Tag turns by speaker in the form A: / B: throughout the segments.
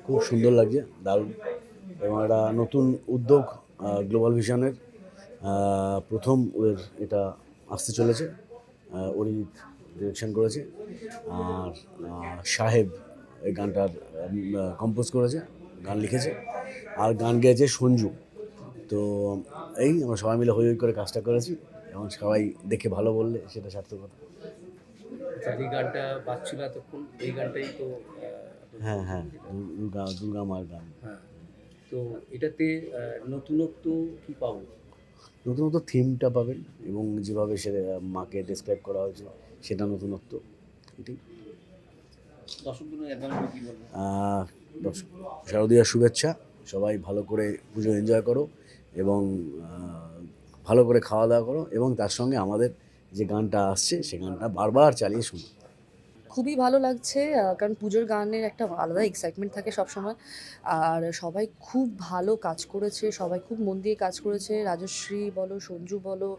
A: খুব সুন্দর লাগছে, দারুণ। এবং একটা নতুন উদ্যোগ গ্লোবাল ভিশনের প্রথম ওদের এটা আসতে চলেছে। অরিজিৎ ডিরেকশন করেছে, আর সাহেব এই গানটার কম্পোজ করেছে, গান লিখেছে, আর গান গেয়েছে সঞ্জু। তো এই আমরা সবাই মিলে হই হই করে কাজটা করেছি, এবং সবাই দেখে ভালো বললে সেটা সার্থকতা।
B: যে গানটা বাজছিল এতক্ষণ, এই গানটাই তো
A: হ্যাঁ হ্যাঁ, দুর্গা দুর্গা মার গান।
B: হ্যাঁ। তো এটাতে নতুনত্ব কি পাবো?
A: নতুনত্ব থিমটা পাবেন, এবং যেভাবে সে মাকে ডেসক্রাইব করা হয়েছে সেটা নতুনত্ব। এটাই।
B: দর্শকদের অ্যাডভান্স কি বলবো?
A: দর্শক, শারদীয়ার শুভেচ্ছা। সবাই ভালো করে পুজো এনজয় করো, এবং ভালো করে খাওয়া দাওয়া করো, এবং তার সঙ্গে আমাদের যে গানটা আসছে সে গানটা বারবার চালিয়ে শুনো।
C: খুবই ভালো লাগছে, কারণ পুজোর গানের একটা আলাদা এক্সাইটমেন্ট থাকে সবসময়। আর সবাই খুব ভালো কাজ করেছে, সবাই খুব মন দিয়ে কাজ করেছে। রাজশ্রী বলো, সঞ্জু বলো,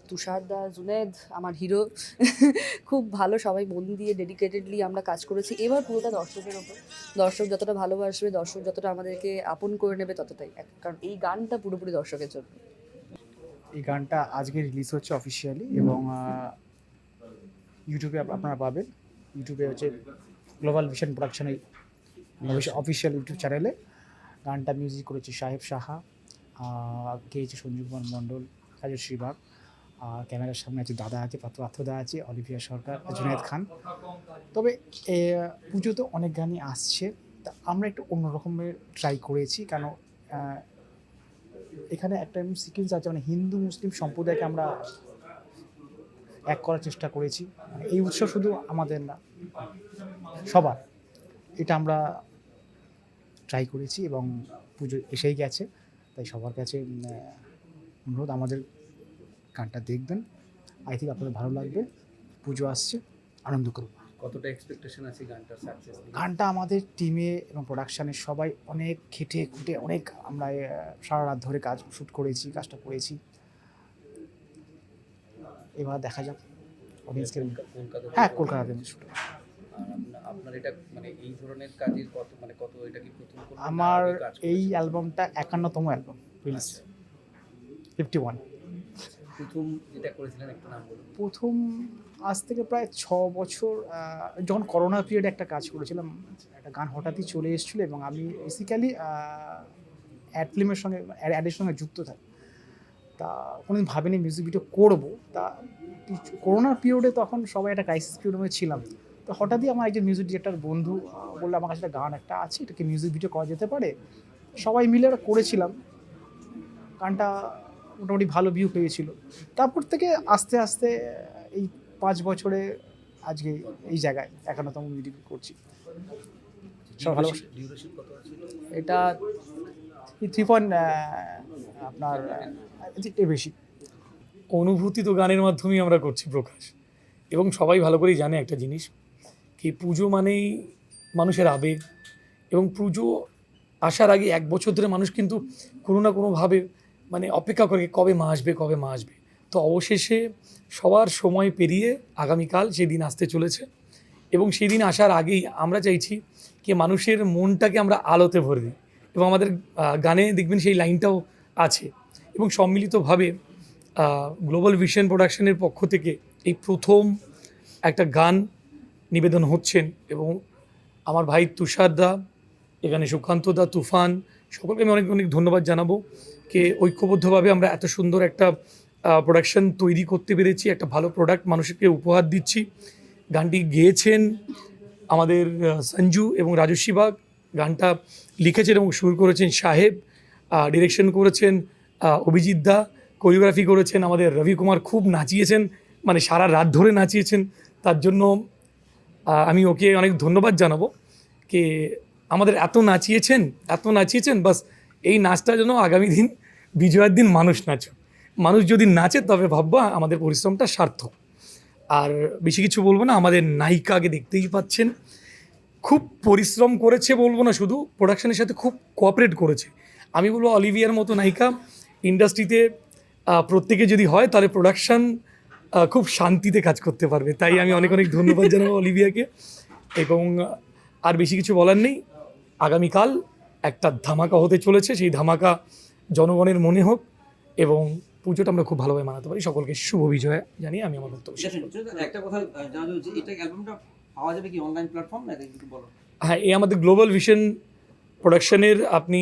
C: তুষারদা, জুনেদ আমার হিরো খুব ভালো, সবাই মন দিয়ে ডেডিকেটেডলি আমরা কাজ করেছি। এবার পুরোটা দর্শকের ওপর, দর্শক যতটা ভালোবাসবে, দর্শক যতটা আমাদেরকে আপন করে নেবে ততটাই, কারণ এই গানটা পুরোপুরি দর্শকের জন্য।
D: এই গানটা আজকে রিলিজ হচ্ছে অফিসিয়ালি, এবং ইউটিউবে আপনারা পাবেন। ইউটিউবে হচ্ছে গ্লোবাল ভিশন প্রোডাকশনের অফিসিয়াল ইউটিউব চ্যানেলে। গানটা মিউজিক করেছে সাহেব সাহা, গেয়েছে সঞ্জীব কুমার মণ্ডল, রাজশ্রী বাগ, আর ক্যামেরার সামনে আছে দাদা আছে, পাত্রদা আছে, অলিভিয়া সরকার, জুনায়েদ খান। তবে পুজোতে অনেক গানই আসছে, তা আমরা একটু অন্যরকমের ট্রাই করেছি, কারণ এখানে একটা সিকোয়েন্স আছে, মানে হিন্দু মুসলিম সম্প্রদায়কে আমরা এক করার চেষ্টা করেছি। মানে এই উৎসব শুধু আমাদের না, সবার, এটা আমরা ট্রাই করেছি, এবং পুজো এসেই গেছে। তাই সবার কাছে অনুরোধ, আমাদের গানটা দেখবেন, আই থিঙ্ক আপনাদের ভালো লাগবে। পুজো আসছে, আনন্দ করব।
B: কতটা এক্সপেকটেশন আছে গানটার সাকসেস?
D: গানটা আমাদের টিমে এবং প্রোডাকশানের সবাই অনেক খেটে খুঁটে, অনেক আমরা সারা রাত ধরে কাজটা করেছি। এবার দেখা যাক অডিয়েন্সকে। হ্যাঁ, কলকাতাতে শুট।
B: আপনার এটা মানে এই ধরনের কাজের কত এটা কি প্রথম কোন
D: আমার এই অ্যালবামটা 51তম অ্যালবাম রিলিজ, 51।
B: প্রথম যেটা করেছিলেন একটু নাম বলুন।
D: প্রথম আজ থেকে প্রায় 6 বছর, যখন করোনা পিরিয়ডে একটা কাজ করেছিলাম। একটা গান হঠাৎই চলে এসেছিলো, এবং আমি বেসিক্যালি অ্যাড ফিল্মের সঙ্গে, অ্যাডের সঙ্গে যুক্ত থাকি। তা কোনোদিন ভাবিনি মিউজিক ভিডিও করবো। তা করোনার পিরিয়ডে তখন সবাই একটা ক্রাইসিস পিরিয়ডে ছিলাম। তো হঠাৎই আমার একজন মিউজিক ডিরেক্টর বন্ধু বললো, আমার কাছে একটা গান একটা আছে, এটাকে মিউজিক ভিডিও করা যেতে পারে। সবাই মিলে ওটা করেছিলাম। গানটা মোটামুটি ভালো ভিউ পেয়েছিল। তারপর থেকে আস্তে আস্তে এই 5 বছরে আজকে এই জায়গায় 51তম মিউজিক করছি। সব ভালো।
B: ডিউরেশন কত আছে?
D: এটা 3 পয়েন্ট, আপনার এর বেশি।
E: অনুভূতি তো গানের মাধ্যমেই আমরা করছি প্রকাশ, এবং সবাই ভালো করেই জানে একটা জিনিস, কি পুজো মানেই মানুষের আবেগ, এবং পুজো আসার আগে 1 বছর ধরে মানুষ কিন্তু কোনো না কোনোভাবে মানে অপেক্ষা করে কবে মা আসবে, কবে মা আসবে। তো অবশেষে সবার সময় পেরিয়ে আগামীকাল সেই দিন আসতে চলেছে, এবং সেই দিন আসার আগেই আমরা চাইছি কি মানুষের মনটাকে আমরা আলোতে ভরে দিই, এবং আমাদের গানে দেখবেন সেই লাইনটাও আছে। এবং সম্মিলিতভাবে গ্লোবাল ভিশন প্রোডাকশনের পক্ষ থেকে এই প্রথম একটা গান নিবেদন হচ্ছেন, এবং আমার ভাই তুষারদা, এখানে সুকান্তদা, তুফান, সকলকে আমি অনেক অনেক ধন্যবাদ জানাবো, কে ঐক্যবদ্ধভাবে আমরা এত সুন্দর একটা প্রোডাকশন তৈরি করতে পেরেছি, একটা ভালো প্রোডাক্ট মানুষকে উপহার দিচ্ছি। গানটি গেয়েছেন আমাদের সঞ্জু এবং রাজস্বী বাগ, গানটা লিখেছেন এবং সুর করেছেন সাহেব, ডিরেকশন করেছেন অভিজিৎ দা, কোরিওগ্রাফি করেছেন আমাদের রবি কুমার, খুব নাচিয়েছেন, মানে সারা রাত ধরে নাচিয়েছেন। তার জন্য আমি ওকে অনেক ধন্যবাদ জানাবো, কে আমাদের এত নাচিয়েছেন, বাস এই নাচটা যেন আগামী দিন বিজয়ের দিন মানুষ যদি নাচে তবে ভাববো আমাদের পরিশ্রমটা সার্থক। আর বেশি কিছু বলবো না, আমাদের নায়িকাকে দেখতেই পাচ্ছেন, খুব পরিশ্রম করেছে বলবো না, শুধু প্রোডাকশনের সাথে খুব কোঅপারেট করেছে। আমি বলবো অলিভিয়ার মতো নায়িকা ইন্ডাস্ট্রিতে প্রত্যেকে যদি হয়, তাহলে প্রোডাকশন খুব শান্তিতে কাজ করতে পারবে। তাই আমি অনেক অনেক ধন্যবাদ জানাবো অলিভিয়াকে, এবং আর বেশি কিছু বলার নেই। আগামীকাল একটা ধামাকা হতে চলেছে, সেই ধামাকা জনগণের মনে হোক এবং পুজোটা আমরা খুব ভালোভাবে মানাতে পারি। সকলকে শুভ বিজয় জানিয়ে আমি আমার বক্তব্য শেষ করছি।
B: একটা কথা জানা যাচ্ছে, এটা অ্যালবামটা পাওয়া যাবে কি অনলাইন প্ল্যাটফর্ম না, একটু বলো।
E: হ্যাঁ, এই আমাদের গ্লোবাল ভিশন প্রোডাকশনের আপনি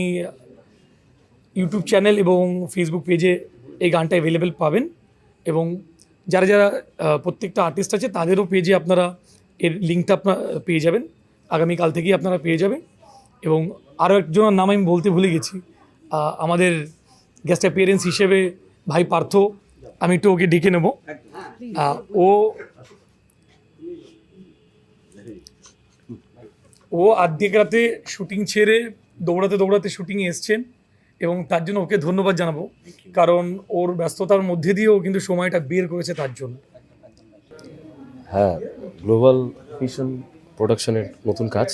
E: ইউটিউব চ্যানেল এবং ফেসবুক পেজে এই গানটা অ্যাভেলেবেল পাবেন এবং যারা যারা প্রত্যেকটা আর্টিস্ট আছে তাদেরও পেজে আপনারা এর লিঙ্কটা আপনারা পেয়ে যাবেন, আগামীকাল থেকেই আপনারা পেয়ে যাবেন। এবং আরও একজনের নাম আমি বলতে ভুলে গেছি, আমাদের গেস্ট অ্যাপিয়ারেন্স হিসেবে ভাই পার্থ, আমি একটু ওকে ডেকে নেব। ও আর্ধেক রাতে শুটিং ছেড়ে দৌড়াতে দৌড়াতে শুটিংয়ে এসছেন এবং তার জন্য ওকে ধন্যবাদ জানাবো, কারণ ওর ব্যস্ততার মধ্যে দিয়েও কিন্তু সময়টা বের করেছে তার জন্য।
F: হ্যাঁ, গ্লোবাল ভিশন প্রোডাকশনের নতুন কাজ।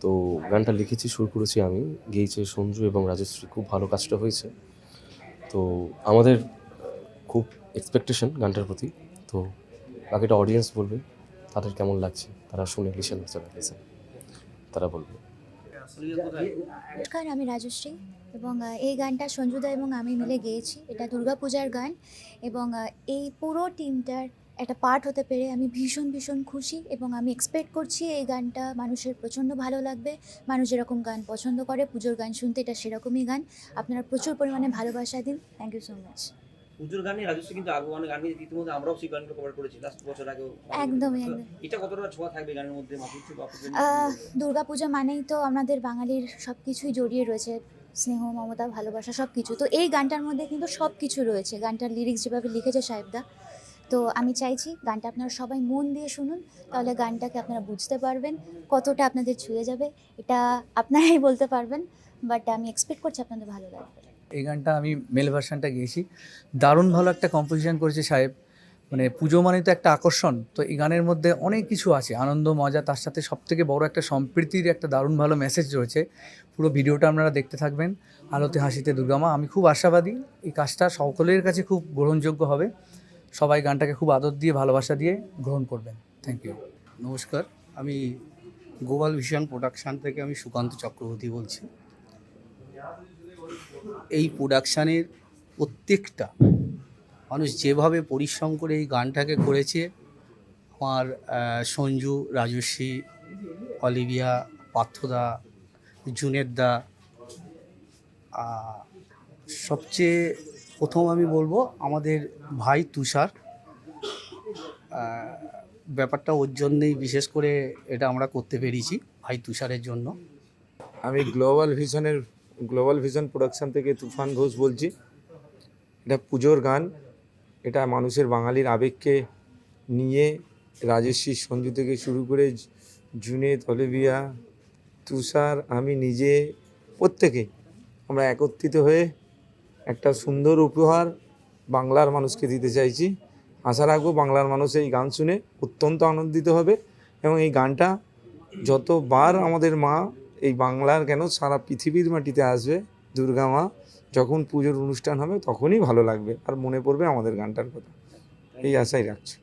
F: তো গানটা লিখেছি, সুর করেছি আমি, গেয়েছে সঞ্জু এবং রাজশ্রী। খুব ভালো কাজটা হয়েছে। তো আমাদের খুব এক্সপেকটেশন গানটার প্রতি। তো বাকিটা অডিয়েন্স বলবে তাদের কেমন লাগছে, তারা শুনে লিসেন তারা বলবে।
G: নমস্কার, আমি রাজশ্রী এবং এই গানটা সঞ্জুদা এবং আমি মিলে গেয়েছি। এটা দুর্গাপূজার গান এবং এই পুরো টিমটার একটা পার্ট হতে পেরে আমি ভীষণ ভীষণ খুশি এবং আমি এক্সপেক্ট করছি এই গানটা মানুষের প্রচণ্ড ভালো লাগবে। মানুষ যেরকম গান পছন্দ করে পুজোর গান শুনতে, এটা সেরকমই গান। আপনারা প্রচুর পরিমাণে ভালোবাসা দিন। Thank you so much.
B: পুজোর গানে রাজশ্রী কিন্তু আগে অনেক গান গেয়েছে, ইতিমধ্যে আমরাও সেই গানগুলো কভার করেছি লাস্ট বছর আগেও।
G: একদমই একদম।
B: এটা কতটা ছোঁয়া থাকবে গানের মধ্যে মাধুর্য বা
G: দুর্গাপূজা মানেই তো আমাদের বাঙালির সব কিছুই জড়িয়ে রয়েছে, স্নেহ, মমতা, ভালোবাসা সব কিছু। তো এই গানটার মধ্যে কিন্তু সব কিছু রয়েছে। গানটার লিরিক্স যেভাবে লিখেছে সাহেবদা, তো আমি চাইছি গানটা আপনারা সবাই মন দিয়ে শুনুন, তাহলে গানটাকে আপনারা বুঝতে পারবেন, কতটা আপনাদের ছুঁয়ে যাবে এটা আপনারাই বলতে পারবেন। বাট আমি এক্সপেক্ট করছি আপনাদের ভালো লাগবে।
H: এই গানটা আমি মেল ভার্সানটা গেয়েছি, দারুণ ভালো একটা কম্পোজিশন করেছে সাহেব। মানে পুজো মানে তো একটা আকর্ষণ, তো এই গানের মধ্যে অনেক কিছু আছে, আনন্দ মজা, তার সাথে সবথেকে বড় একটা সম্প্রীতির একটা দারুণ ভালো মেসেজ রয়েছে। পুরো ভিডিওটা আপনারা দেখতে থাকবেন, আলোতে হাসিতে দুর্গামা। আমি খুব আশাবাদী এই কাজটা সকলের কাছে খুব গ্রহণযোগ্য হবে, সবাই গানটাকে খুব আদর দিয়ে ভালোবাসা দিয়ে গ্রহণ করবেন। Thank you.
I: নমস্কার, আমি গ্লোবাল ভিশন প্রোডাকশান থেকে আমি সুকান্ত চক্রবর্তী বলছি। এই প্রোডাকশানের প্রত্যেকটা মানুষ যেভাবে পরিশ্রম করে এই গানটাকে করেছে, আমার সঞ্জু, রাজশ্রী, অলিভিয়া, পার্থদা, জুনেদদা, সবচেয়ে প্রথম আমি বলবো আমাদের ভাই তুষার। ব্যাপারটা ওর জন্যেই বিশেষ করে এটা আমরা করতে পেরেছি, ভাই তুষারের জন্য।
J: আমি গ্লোবাল ভিশন প্রোডাকশন থেকে তুফান ঘোষ বলছি। এটা পুজোর গান, এটা মানুষের বাঙালির আবেগকে নিয়ে রাজশ্রী, সঞ্জু থেকে শুরু করে জুনেদ, অলিভিয়া, তুষার, আমি নিজে, প্রত্যেকে আমরা একত্রিত হয়ে একটা সুন্দর উপহার বাংলার মানুষকে দিতে চাইছি। আশা রাখবো বাংলার মানুষ এই গান শুনে অত্যন্ত আনন্দিত হবে এবং এই গানটা যতবার আমাদের মা এই বাংলার কেন সারা পৃথিবীর মাটিতে আসবে, দুর্গা মা যখন পুজোর অনুষ্ঠান হবে তখনই ভালো লাগবে আর মনে পড়বে আমাদের গানটার কথা। এই আশাই রাখছি।